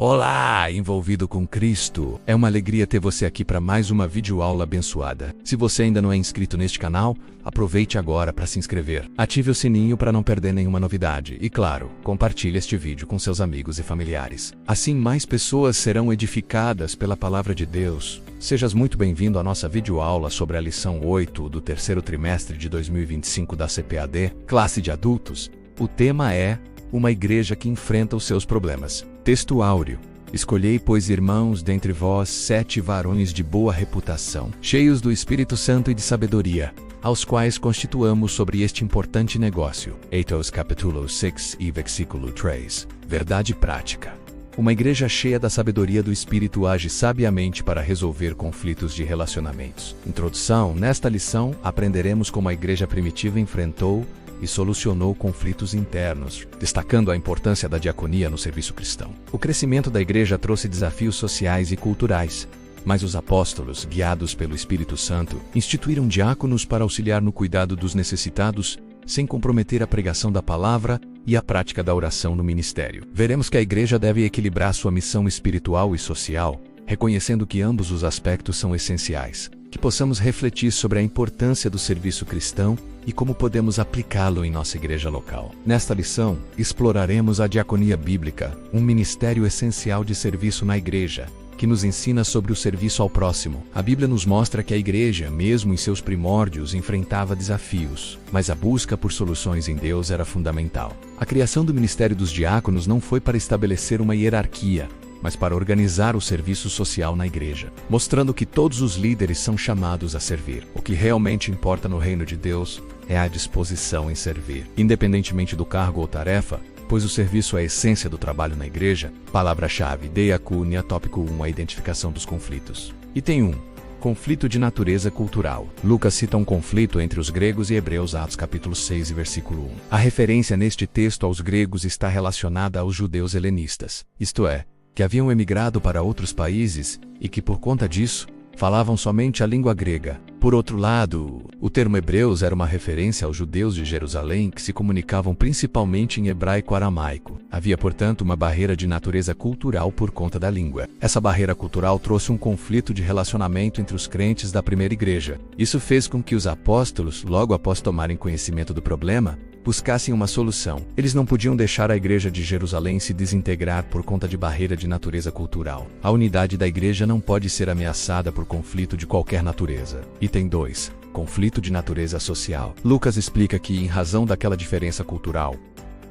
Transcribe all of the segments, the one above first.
Olá, envolvido com Cristo! É uma alegria ter você aqui para mais uma videoaula abençoada. Se você ainda não é inscrito neste canal, aproveite agora para se inscrever. Ative o sininho para não perder nenhuma novidade e, claro, compartilhe este vídeo com seus amigos e familiares. Assim, mais pessoas serão edificadas pela palavra de Deus. Sejas muito bem-vindo à nossa videoaula sobre a lição 8 do terceiro trimestre de 2025 da CPAD, classe de adultos. O tema é uma igreja que enfrenta os seus problemas. Texto áureo. Escolhei, pois, irmãos, dentre vós 7 varões de boa reputação, cheios do Espírito Santo e de sabedoria, aos quais constituamos sobre este importante negócio. Atos capítulo 6 e versículo 3. Verdade prática. Uma igreja cheia da sabedoria do Espírito age sabiamente para resolver conflitos de relacionamentos. Introdução. Nesta lição, aprenderemos como a igreja primitiva enfrentou e solucionou conflitos internos, destacando a importância da diaconia no serviço cristão. O crescimento da igreja trouxe desafios sociais e culturais, mas os apóstolos, guiados pelo Espírito Santo, instituíram diáconos para auxiliar no cuidado dos necessitados, sem comprometer a pregação da palavra e a prática da oração no ministério. Veremos que a igreja deve equilibrar sua missão espiritual e social, reconhecendo que ambos os aspectos são essenciais. Que possamos refletir sobre a importância do serviço cristão e como podemos aplicá-lo em nossa igreja local. Nesta lição, exploraremos a diaconia bíblica, um ministério essencial de serviço na igreja, que nos ensina sobre o serviço ao próximo. A Bíblia nos mostra que a igreja, mesmo em seus primórdios, enfrentava desafios, mas a busca por soluções em Deus era fundamental. A criação do ministério dos diáconos não foi para estabelecer uma hierarquia, mas para organizar o serviço social na igreja, mostrando que todos os líderes são chamados a servir. O que realmente importa no reino de Deus é a disposição em servir, independentemente do cargo ou tarefa, pois o serviço é a essência do trabalho na igreja. Palavra-chave: diaconia. Tópico 1: a identificação dos conflitos. Item 1: conflito de natureza cultural. Lucas cita um conflito entre os gregos e hebreus, Atos capítulo 6 e versículo 1. A referência neste texto aos gregos está relacionada aos judeus helenistas, isto é, que haviam emigrado para outros países e que, por conta disso, falavam somente a língua grega. Por outro lado, o termo hebreus era uma referência aos judeus de Jerusalém que se comunicavam principalmente em hebraico-aramaico. Havia, portanto, uma barreira de natureza cultural por conta da língua. Essa barreira cultural trouxe um conflito de relacionamento entre os crentes da primeira igreja. Isso fez com que os apóstolos, logo após tomarem conhecimento do problema, buscassem uma solução. Eles não podiam deixar a igreja de Jerusalém se desintegrar por conta de barreira de natureza cultural. A unidade da igreja não pode ser ameaçada por conflito de qualquer natureza. Item 2: conflito de natureza social. Lucas explica que, em razão daquela diferença cultural,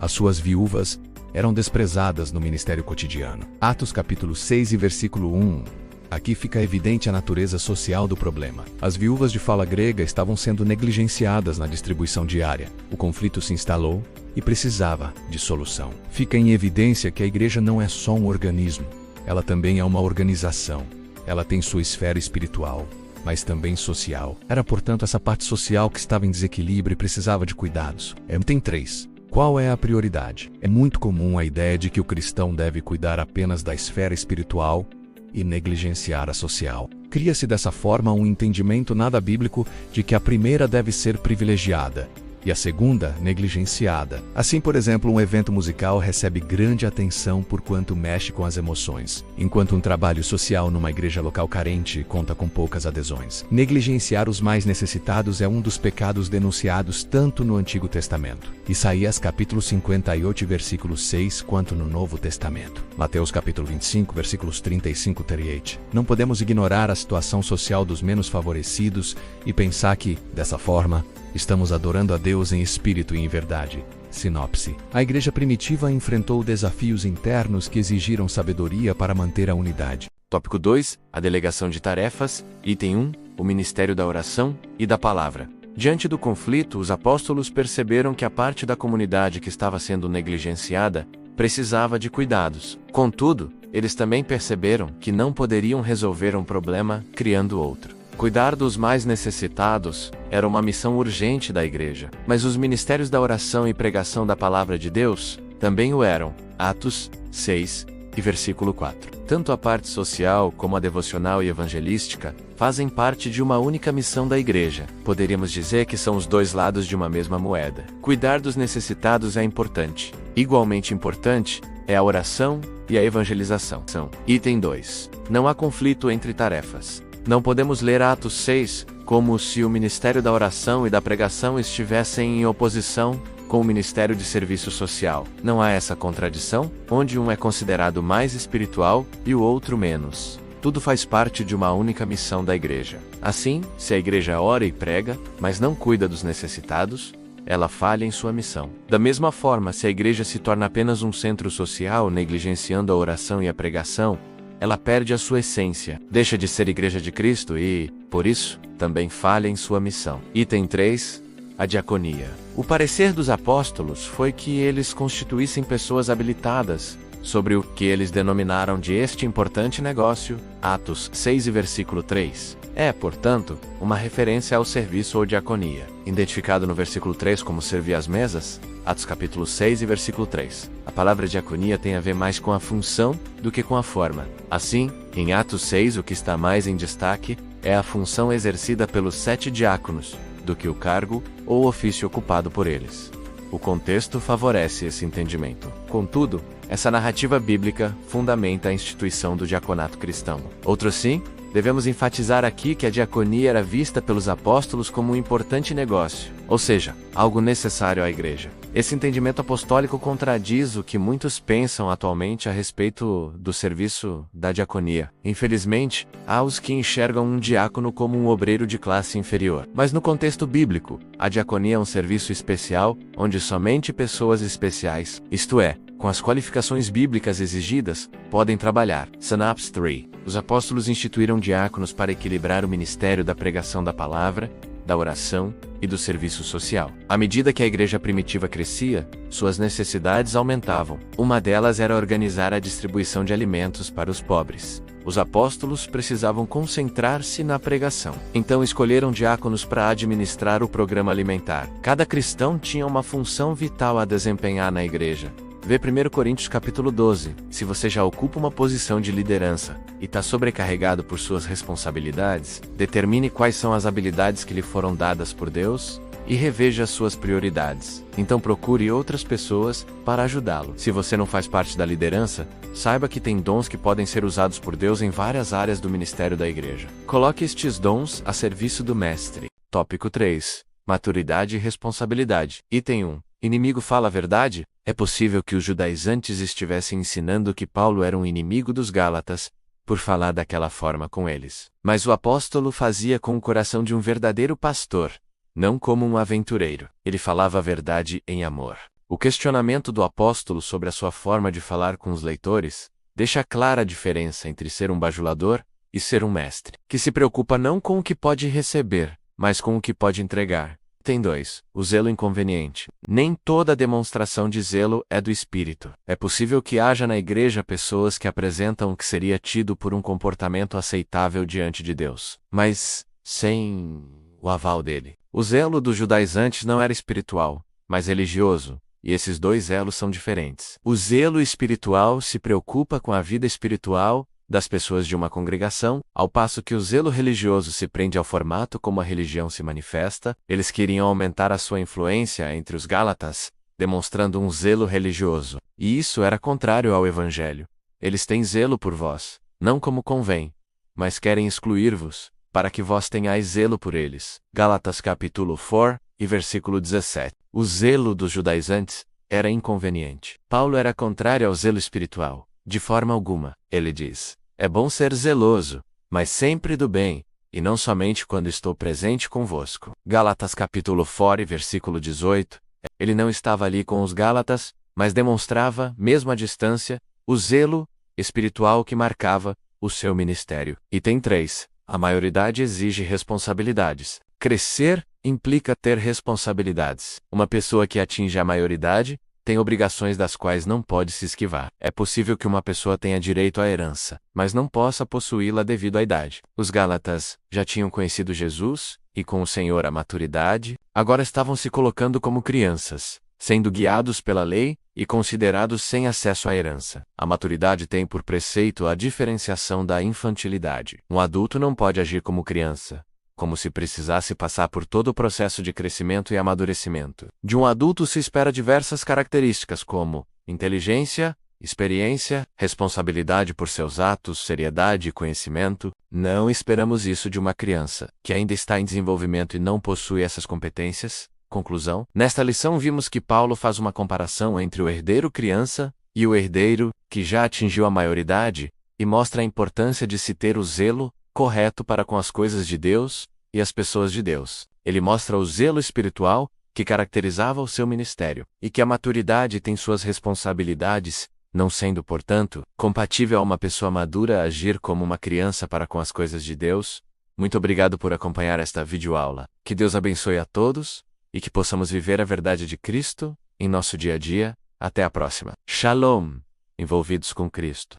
as suas viúvas eram desprezadas no ministério cotidiano. Atos capítulo 6 e versículo 1. Aqui fica evidente a natureza social do problema. As viúvas de fala grega estavam sendo negligenciadas na distribuição diária. O conflito se instalou e precisava de solução. Fica em evidência que a igreja não é só um organismo, ela também é uma organização. Ela tem sua esfera espiritual, mas também social. Era, portanto, essa parte social que estava em desequilíbrio e precisava de cuidados. Item 3. Qual é a prioridade? É muito comum a ideia de que o cristão deve cuidar apenas da esfera espiritual e negligenciar a social. Cria-se dessa forma um entendimento nada bíblico de que a primeira deve ser privilegiada e a segunda negligenciada. Assim, por exemplo, um evento musical recebe grande atenção por quanto mexe com as emoções, enquanto um trabalho social numa igreja local carente conta com poucas adesões. Negligenciar os mais necessitados é um dos pecados denunciados tanto no Antigo Testamento, Isaías capítulo 58 versículo 6, quanto no Novo Testamento, Mateus capítulo 25 versículos 35 e 38. Não podemos ignorar a situação social dos menos favorecidos e pensar que, dessa forma, estamos adorando a Deus em espírito e em verdade. Sinopse: a igreja primitiva enfrentou desafios internos que exigiram sabedoria para manter a unidade. Tópico 2: a delegação de tarefas. Item 1: o ministério da oração e da palavra. Diante do conflito, os apóstolos perceberam que a parte da comunidade que estava sendo negligenciada precisava de cuidados. Contudo, eles também perceberam que não poderiam resolver um problema criando outro. Cuidar dos mais necessitados era uma missão urgente da igreja, mas os ministérios da oração e pregação da palavra de Deus também o eram. Atos 6 e versículo 4. Tanto a parte social como a devocional e evangelística fazem parte de uma única missão da igreja. Poderíamos dizer que são os dois lados de uma mesma moeda. Cuidar dos necessitados é importante. Igualmente importante é a oração e a evangelização. Item 2. Não há conflito entre tarefas. Não podemos ler Atos 6 como se o ministério da oração e da pregação estivessem em oposição com o ministério de serviço social. Não há essa contradição, onde um é considerado mais espiritual e o outro menos. Tudo faz parte de uma única missão da igreja. Assim, se a igreja ora e prega, mas não cuida dos necessitados, ela falha em sua missão. Da mesma forma, se a igreja se torna apenas um centro social, negligenciando a oração e a pregação, ela perde a sua essência, deixa de ser igreja de Cristo e, por isso, também falha em sua missão. Item 3. A diaconia. O parecer dos apóstolos foi que eles constituíssem pessoas habilitadas sobre o que eles denominaram de este importante negócio, Atos 6 e versículo 3. É, portanto, uma referência ao serviço ou diaconia, identificado no versículo 3 como servir às mesas, Atos capítulo 6 e versículo 3. A palavra diaconia tem a ver mais com a função do que com a forma. Assim, em Atos 6 o que está mais em destaque é a função exercida pelos 7 diáconos, do que o cargo ou ofício ocupado por eles. O contexto favorece esse entendimento. Contudo, essa narrativa bíblica fundamenta a instituição do diaconato cristão. Outro sim, devemos enfatizar aqui que a diaconia era vista pelos apóstolos como um importante negócio, ou seja, algo necessário à igreja. Esse entendimento apostólico contradiz o que muitos pensam atualmente a respeito do serviço da diaconia. Infelizmente, há os que enxergam um diácono como um obreiro de classe inferior. Mas no contexto bíblico, a diaconia é um serviço especial, onde somente pessoas especiais, isto é, com as qualificações bíblicas exigidas, podem trabalhar. Synopse 3. Os apóstolos instituíram diáconos para equilibrar o ministério da pregação da palavra, da oração e do serviço social. À medida que a igreja primitiva crescia, suas necessidades aumentavam. Uma delas era organizar a distribuição de alimentos para os pobres. Os apóstolos precisavam concentrar-se na pregação. Então escolheram diáconos para administrar o programa alimentar. Cada cristão tinha uma função vital a desempenhar na igreja. Vê 1 Coríntios capítulo 12. Se você já ocupa uma posição de liderança e está sobrecarregado por suas responsabilidades, determine quais são as habilidades que lhe foram dadas por Deus e reveja as suas prioridades. Então procure outras pessoas para ajudá-lo. Se você não faz parte da liderança, saiba que tem dons que podem ser usados por Deus em várias áreas do ministério da igreja. Coloque estes dons a serviço do mestre. Tópico 3. Maturidade e responsabilidade. Item 1. Inimigo fala a verdade? É possível que os judaizantes estivessem ensinando que Paulo era um inimigo dos Gálatas, por falar daquela forma com eles. Mas o apóstolo fazia com o coração de um verdadeiro pastor, não como um aventureiro. Ele falava a verdade em amor. O questionamento do apóstolo sobre a sua forma de falar com os leitores deixa clara a diferença entre ser um bajulador e ser um mestre, que se preocupa não com o que pode receber, mas com o que pode entregar. Item 2. O zelo inconveniente. Nem toda demonstração de zelo é do Espírito. É possível que haja na igreja pessoas que apresentam o que seria tido por um comportamento aceitável diante de Deus, mas sem o aval dele. O zelo dos judaizantes não era espiritual, mas religioso, e esses dois zelos são diferentes. O zelo espiritual se preocupa com a vida espiritual das pessoas de uma congregação, ao passo que o zelo religioso se prende ao formato como a religião se manifesta. Eles queriam aumentar a sua influência entre os Gálatas, demonstrando um zelo religioso. E isso era contrário ao Evangelho. Eles têm zelo por vós, não como convém, mas querem excluir-vos, para que vós tenhais zelo por eles. Gálatas capítulo 4 e versículo 17. O zelo dos judaizantes era inconveniente. Paulo era contrário ao zelo espiritual. De forma alguma, ele diz: é bom ser zeloso, mas sempre do bem, e não somente quando estou presente convosco. Gálatas capítulo 4 versículo 18. Ele não estava ali com os Gálatas, mas demonstrava, mesmo à distância, o zelo espiritual que marcava o seu ministério. Item 3. A maioridade exige responsabilidades. Crescer implica ter responsabilidades. Uma pessoa que atinge a maioridade tem obrigações das quais não pode se esquivar. É possível que uma pessoa tenha direito à herança, mas não possa possuí-la devido à idade. Os Gálatas já tinham conhecido Jesus, e com o Senhor a maturidade, agora estavam se colocando como crianças, sendo guiados pela lei e considerados sem acesso à herança. A maturidade tem por preceito a diferenciação da infantilidade. Um adulto não pode agir como criança, como se precisasse passar por todo o processo de crescimento e amadurecimento. De um adulto se espera diversas características como inteligência, experiência, responsabilidade por seus atos, seriedade e conhecimento. Não esperamos isso de uma criança que ainda está em desenvolvimento e não possui essas competências. Conclusão: nesta lição vimos que Paulo faz uma comparação entre o herdeiro criança e o herdeiro que já atingiu a maioridade e mostra a importância de se ter o zelo correto para com as coisas de Deus e as pessoas de Deus. Ele mostra o zelo espiritual que caracterizava o seu ministério, e que a maturidade tem suas responsabilidades, não sendo, portanto, compatível a uma pessoa madura agir como uma criança para com as coisas de Deus. Muito obrigado por acompanhar esta videoaula. Que Deus abençoe a todos, e que possamos viver a verdade de Cristo em nosso dia a dia. Até a próxima. Shalom, envolvidos com Cristo.